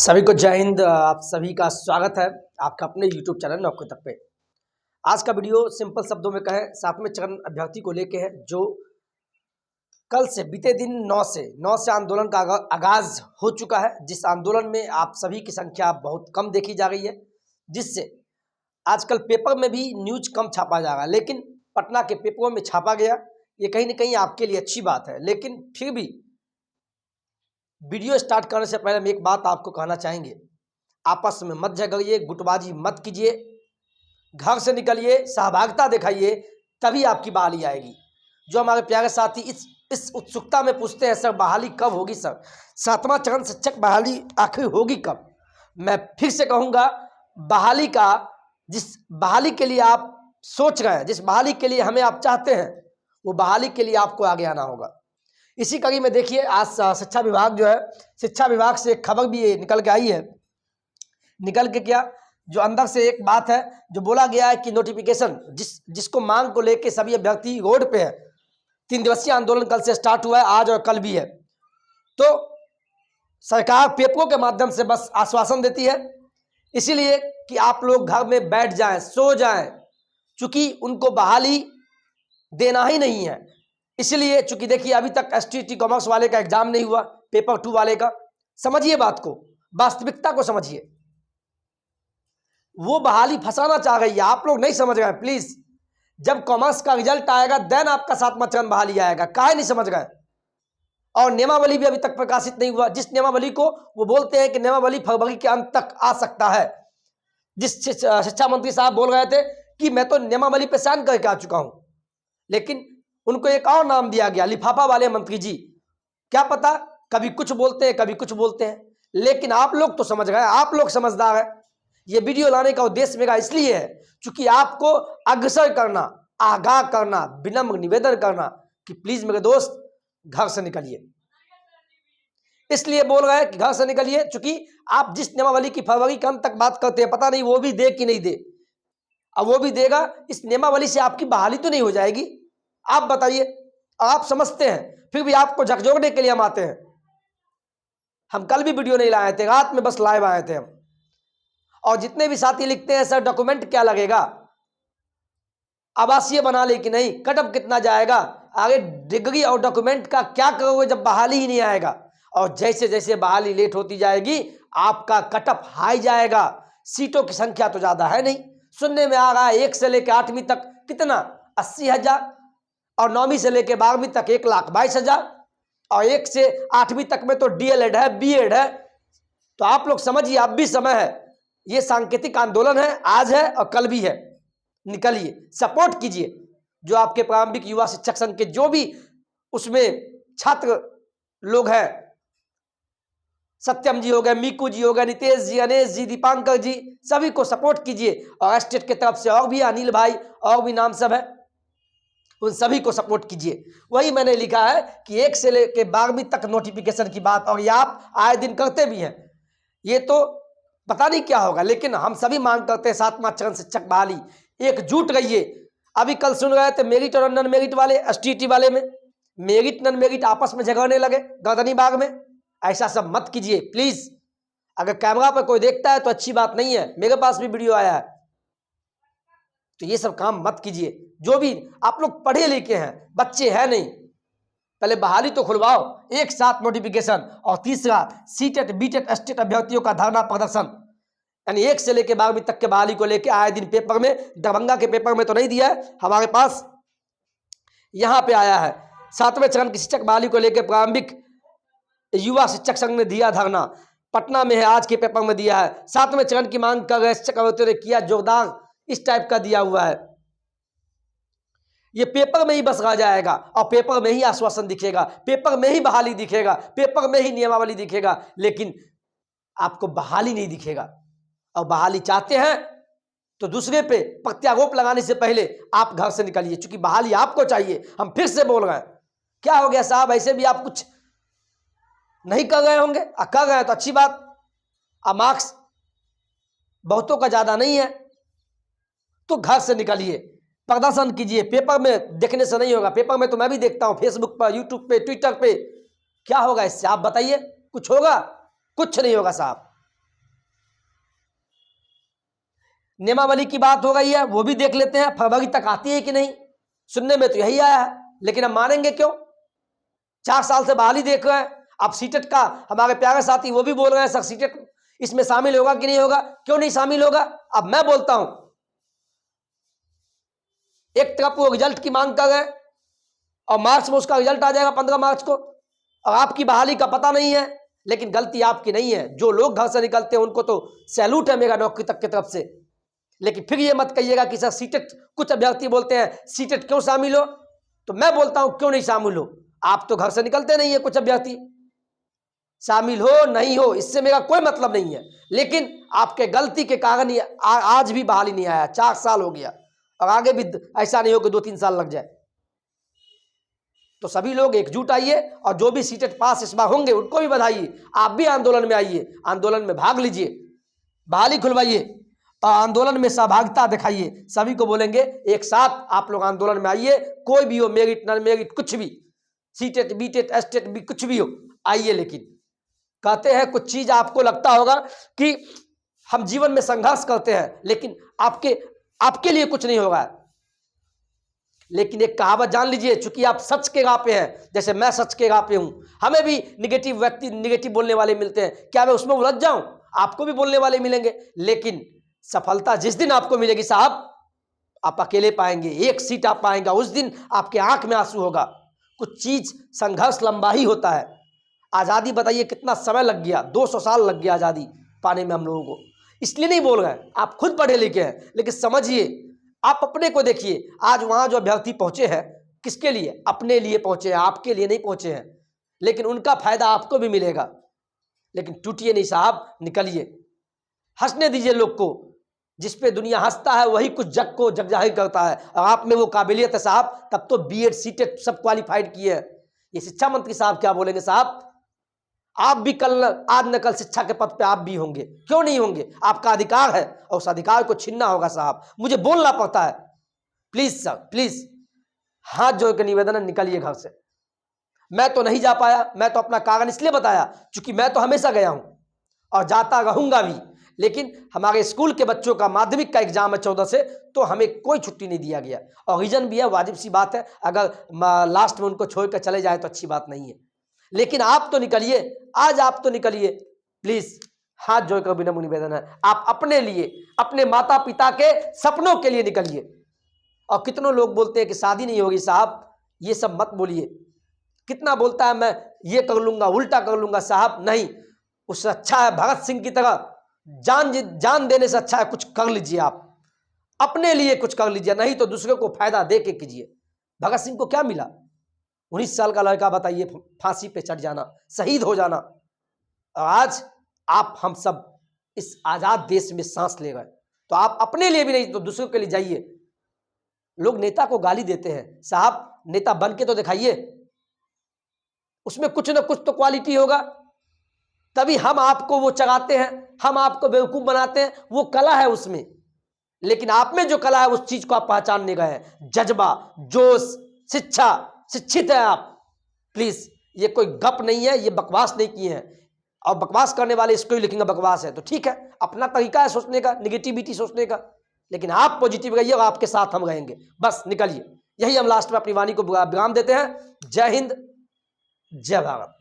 सभी को जय हिंद। आप सभी का स्वागत है आपका अपने YouTube चैनल नौकरी तक पे। आज का वीडियो सिंपल शब्दों में कहें सातवें चरण अभ्यर्थी को लेके है, जो कल से बीते दिन 9 से आंदोलन का आगाज हो चुका है। जिस आंदोलन में आप सभी की संख्या बहुत कम देखी जा रही है, जिससे आजकल पेपर में भी न्यूज कम छापा जा रहा है, लेकिन पटना के पेपरों में छापा गया। ये कहीं ना कहीं आपके लिए अच्छी बात है, लेकिन फिर भी वीडियो स्टार्ट करने से पहले हम एक बात आपको कहना चाहेंगे, आपस में मत झगड़िए, गुटबाजी मत कीजिए, घर से निकलिए, सहभागिता दिखाइए, तभी आपकी बहाली आएगी। जो हमारे प्यारे साथी इस उत्सुकता में पूछते हैं, सर बहाली कब होगी, सर सातवां चरण शिक्षक बहाली आखिर होगी कब? मैं फिर से कहूँगा, बहाली का जिस बहाली के लिए आप सोच रहे हैं, जिस बहाली के लिए हमें आप चाहते हैं, वो बहाली के लिए आपको आगे आना होगा। इसी कड़ी में देखिए, आज शिक्षा विभाग जो है, शिक्षा विभाग से एक खबर भी निकल के आई है। निकल के क्या, जो अंदर से एक बात है जो बोला गया है कि नोटिफिकेशन जिसको मांग को लेके सभी अभ्यर्थी रोड पे है। 3 दिवसीय आंदोलन कल से स्टार्ट हुआ है, आज और कल भी है। तो सरकार पेपरों के माध्यम से बस आश्वासन देती है, इसीलिए कि आप लोग घर में बैठ जाएं, सो जाएं, चूंकि उनको बहाली देना ही नहीं है। इसलिए चूंकि देखिए, अभी तक STT कॉमर्स वाले का एग्जाम नहीं हुआ, पेपर 2 वाले का। समझिए बात को, वास्तविकता को समझिए। वो बहाली फंसाना चाह रही है, आप लोग नहीं समझ रहे। प्लीज, जब कॉमर्स का रिजल्ट आएगा देन आपका सातवां चरण बहाली आएगा, काहे नहीं समझ रहे? और नियमावली भी अभी तक प्रकाशित नहीं हुआ, जिस नियमावली को वो बोलते हैं कि नियमावली फरवरी के अंत तक आ सकता है। जिस शिक्षा मंत्री साहब बोल रहे थे कि मैं तो नियमावली पे साइन करके आ चुका हूं, लेकिन उनको एक और नाम दिया गया, लिफाफा वाले मंत्री जी। क्या पता, कभी कुछ बोलते हैं कभी कुछ बोलते हैं, लेकिन आप लोग तो समझ गए, आप लोग समझदार है। ये वीडियो लाने का उद्देश्य मेरा इसलिए है क्योंकि आपको अग्रसर करना, आगाह करना, विनम्र निवेदन करना कि प्लीज मेरे दोस्त घर से निकलिए। इसलिए बोल रहे हैं कि घर से निकलिए, क्योंकि आप जिस नियमावली की फरवरी के अंत तक बात करते हैं, पता नहीं वो भी दे कि नहीं दे। अब वो भी देगा, इस नियमावली से आपकी बहाली तो नहीं हो जाएगी? आप बताइए, आप समझते हैं, फिर भी आपको झकझोरने के लिए हम आते हैं। हम कल भी वीडियो नहीं लाए थे, रात में बस लाइव आए थे हम। और जितने भी साथी लिखते हैं, सर डॉक्यूमेंट क्या लगेगा, आवासीय बना ले कि नहीं, कट ऑफ कितना जाएगा, आगे डिग्री और डॉक्यूमेंट का क्या करोगे जब बहाली ही नहीं आएगा? और जैसे जैसे बहाली लेट होती जाएगी, आपका कट ऑफ हाई जाएगा। सीटों की संख्या तो ज्यादा है नहीं, सुनने में आ रहा है 1 से लेकर 8वीं तक कितना 80,000, और 9वीं से लेकर 12वीं तक 1,22,000, और 1 से 8वीं तक में तो DLED है, BEd है। तो आप लोग समझिए, अब भी समय है। ये सांकेतिक आंदोलन है, आज है और कल भी है। निकलिए, सपोर्ट कीजिए। जो आपके प्रारंभिक युवा शिक्षक संघ के जो भी उसमें छात्र लोग हैं, सत्यम जी हो गए, मीकू जी हो गए, नितेश जी, अनेश जी, दीपांकर जी, सभी को सपोर्ट कीजिए। और स्टेट की तरफ से और भी अनिल भाई और भी नाम सब है, उन सभी को सपोर्ट कीजिए। वही मैंने लिखा है कि 1 से लेकर 12वीं तक नोटिफिकेशन की बात, और ये आप आए दिन करते भी हैं। ये तो पता नहीं क्या होगा, लेकिन हम सभी मांग करते हैं सातवां चरण शिक्षक बहाली। एकजुट रहिए। अभी कल सुन रहे थे मेरिट और नॉन मेरिट वाले, STT वाले में मेरिट नॉन मेरिट आपस में झगड़ने लगे गर्दनी बाग में। ऐसा सब मत कीजिए प्लीज। अगर कैमरा पर कोई देखता है तो अच्छी बात नहीं है, मेरे पास भी वीडियो आया है, तो ये सब काम मत कीजिए। जो भी आप लोग पढ़े लिखे हैं, बच्चे हैं नहीं, पहले बहाली तो खुलवाओ, एक साथ नोटिफिकेशन। और तीसरा, सीटेट बीटेट स्टेट अभ्यर्थियों का धरना प्रदर्शन, यानी 1 से लेकर 12वीं तक के बहाली को लेकर आए दिन पेपर में, दरभंगा के पेपर में तो नहीं दिया है, हमारे पास यहाँ पे आया है। 7वें चरण की शिक्षक बहाली को लेकर प्रारंभिक युवा शिक्षक संघ ने दिया धरना, पटना में है, आज के पेपर में दिया है। 7वें चरण की मांग कर रहे शिक्षक अभ्यर्थियों ने किया जोरदार, इस टाइप का दिया हुआ है। ये पेपर में ही बस रह जाएगा, और पेपर में ही आश्वासन दिखेगा, पेपर में ही बहाली दिखेगा, पेपर में ही नियमावली दिखेगा, लेकिन आपको बहाली नहीं दिखेगा। और बहाली चाहते हैं तो दूसरे पे प्रत्यारोप लगाने से पहले आप घर से निकलिए, क्योंकि बहाली आपको चाहिए। हम फिर से बोल रहे हैं, क्या हो गया साहब, ऐसे भी आप कुछ नहीं कर रहे होंगे, कर रहे हैं तो अच्छी बात। अब मार्क्स बहुतों का ज्यादा नहीं है, तो घर से निकलिए, प्रदर्शन कीजिए। पेपर में देखने से नहीं होगा, पेपर में तो मैं भी देखता हूं, फेसबुक पर, यूट्यूब पे, ट्विटर पे। क्या होगा इससे, आप बताइए? कुछ होगा? कुछ नहीं होगा साहब। नियमावली की बात हो गई है, वो भी देख लेते हैं। फरवरी तक आती है कि नहीं, सुनने में तो यही आया है, लेकिन हम मानेंगे क्यों? 4 साल से बहाली देख रहे हैं। अब सीटेट का हमारे प्यारे साथी वो भी बोल रहे हैं सर सीटेट इसमें शामिल होगा कि नहीं होगा, क्यों नहीं शामिल होगा? अब मैं बोलता हूं, एक तरफ वो रिजल्ट की मांग कर रहे हैं और मार्च में उसका रिजल्ट आ जाएगा 15 मार्च को, और आपकी बहाली का पता नहीं है। लेकिन गलती आपकी नहीं है, जो लोग घर से निकलते हैं उनको तो सैल्यूट है मेरा नौकरी तक की तरफ से। लेकिन फिर ये मत कहिएगा कि सर सीटेट, कुछ अभ्यर्थी बोलते हैं सीटेट क्यों शामिल हो, तो मैं बोलता हूं क्यों नहीं शामिल हो? आप तो घर से निकलते नहीं है, कुछ अभ्यर्थी शामिल हो नहीं हो इससे मेरा कोई मतलब नहीं है, लेकिन आपके गलती के कारण ही आज भी बहाली नहीं आया। 4 साल हो गया और आगे भी ऐसा नहीं हो कि 2-3 साल लग जाए। तो सभी लोग एकजुट आइए और जो भी सीटेट पास इस बार होंगे उनको भी बधाइए। आप भी आंदोलन में आइए, आंदोलन में भाग लीजिए, बहाली खुलवाइए और आंदोलन में सहभागिता दिखाइए। सभी को बोलेंगे एक साथ आप लोग आंदोलन में आइए, कोई भी हो, मेरिट नॉन मेरिट कुछ भी, सीटेट बीटेट एसटेट भी कुछ भी हो, आइए। लेकिन कहते हैं कुछ चीज आपको लगता होगा कि हम जीवन में संघर्ष करते हैं लेकिन आपके लिए कुछ नहीं होगा, लेकिन एक कहावत जान लीजिए, चूंकि आप सच के राह पे हैं, जैसे मैं सच के राह पे हूं, हमें भी निगेटिव व्यक्ति निगेटिव बोलने वाले मिलते हैं, क्या मैं उसमें उलझ जाऊं? आपको भी बोलने वाले मिलेंगे, लेकिन सफलता जिस दिन आपको मिलेगी साहब, आप अकेले पाएंगे, एक सीट आप पाएंगे, उस दिन आपके आंख में आंसू होगा। कुछ चीज संघर्ष लंबा ही होता है। आजादी बताइए कितना समय लग गया, 200 साल लग गया आजादी पाने में हम लोगों को। इसलिए नहीं बोल रहे हैं, आप खुद पढ़े लिखे हैं, लेकिन समझिए, आप अपने को देखिए। आज वहां जो अभ्यर्थी पहुंचे हैं किसके लिए? अपने लिए पहुंचे हैं, आपके लिए नहीं पहुंचे हैं, लेकिन उनका फायदा आपको भी मिलेगा। लेकिन टूटिए नहीं साहब, निकलिए, हंसने दीजिए लोग को। जिस पे दुनिया हंसता है वही कुछ जग को जग जाहिर करता है, और आप में वो काबिलियत है साहब, तब तो बीएड सीटेट सब क्वालिफाइड किए हैं। ये शिक्षा मंत्री साहब क्या बोलेंगे साहब? आप भी कल आज न कल शिक्षा के पद पे आप भी होंगे, क्यों नहीं होंगे? आपका अधिकार है और उस अधिकार को छीनना होगा साहब, मुझे बोलना पड़ता है। प्लीज सर, प्लीज हाथ जोड़ के निवेदन है, निकलिए घर से। मैं तो नहीं जा पाया, मैं तो अपना कारण इसलिए बताया क्योंकि मैं तो हमेशा गया हूं और जाता रहूंगा भी, लेकिन हमारे स्कूल के बच्चों का माध्यमिक का एग्जाम है 14 से, तो हमें कोई छुट्टी नहीं दिया गया, और रीजन भी है, वाजिब सी बात है, अगर लास्ट में उनको छोड़ कर चले जाए तो अच्छी बात नहीं है। लेकिन आप तो निकलिए, आज आप तो निकलिए, प्लीज हाथ जोड़कर विनम्र निवेदन है, आप अपने लिए, अपने माता पिता के सपनों के लिए निकलिए। और कितनों लोग बोलते हैं कि शादी नहीं होगी साहब, ये सब मत बोलिए। कितना बोलता है मैं ये कर लूंगा, उल्टा कर लूंगा, साहब नहीं, उससे अच्छा है भगत सिंह की तरह जान देने से अच्छा है कुछ कर लीजिए, आप अपने लिए कुछ कर लीजिए, नहीं तो दूसरे को फायदा दे के कीजिए। भगत सिंह को क्या मिला? 19 साल का लड़का, बताइए, फांसी पे चढ़ जाना, शहीद हो जाना, और आज आप हम सब इस आजाद देश में सांस ले गए। तो आप अपने लिए भी नहीं तो दूसरों के लिए जाइए। लोग नेता को गाली देते हैं, साहब नेता बन के तो दिखाइए, उसमें कुछ ना कुछ तो क्वालिटी होगा, तभी हम आपको वो चढ़ाते हैं, हम आपको बेवकूफ बनाते हैं, वो कला है उसमें। लेकिन आप में जो कला है उस चीज को आप पहचानने गए हैं, जज्बा, जोश, शिक्षा, शिक्षित है आप। प्लीज ये कोई गप नहीं है, ये बकवास नहीं किए हैं, और बकवास करने वाले इसको ही लिखेंगे बकवास है, तो ठीक है, अपना तरीका है सोचने का, निगेटिविटी सोचने का, लेकिन आप पॉजिटिव रहिए और आपके साथ हम रहेंगे। बस निकलिए, यही हम लास्ट में अपनी वाणी को विराम देते हैं। जय हिंद, जय भारत।